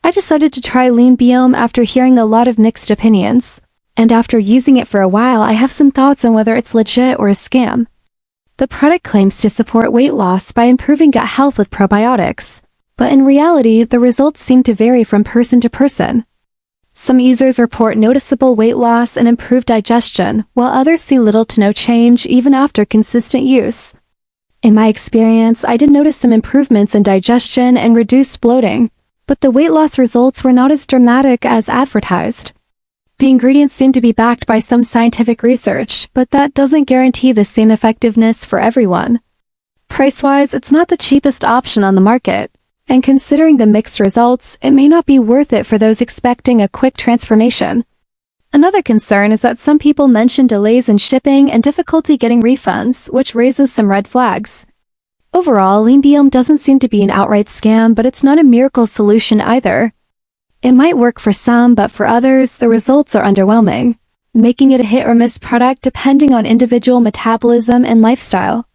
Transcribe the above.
I decided to try LeanBiome after hearing a lot of mixed opinions. And after using it for a while, I have some thoughts on whether it's legit or a scam. The product claims to support weight loss by improving gut health with probiotics, but in reality, the results seem to vary from person to person. Some users report noticeable weight loss and improved digestion, while others see little to no change even after consistent use. In my experience, I did notice some improvements in digestion and reduced bloating, but the weight loss results were not as dramatic as advertised. The ingredients seem to be backed by some scientific research, but that doesn't guarantee the same effectiveness for everyone. Price-wise, it's not the cheapest option on the market, and considering the mixed results, it may not be worth it for those expecting a quick transformation. Another concern is that some people mention delays in shipping and difficulty getting refunds, which raises some red flags. Overall, LeanBiome doesn't seem to be an outright scam, but it's not a miracle solution either. It might work for some, but for others, the results are underwhelming, making it a hit or miss product depending on individual metabolism and lifestyle.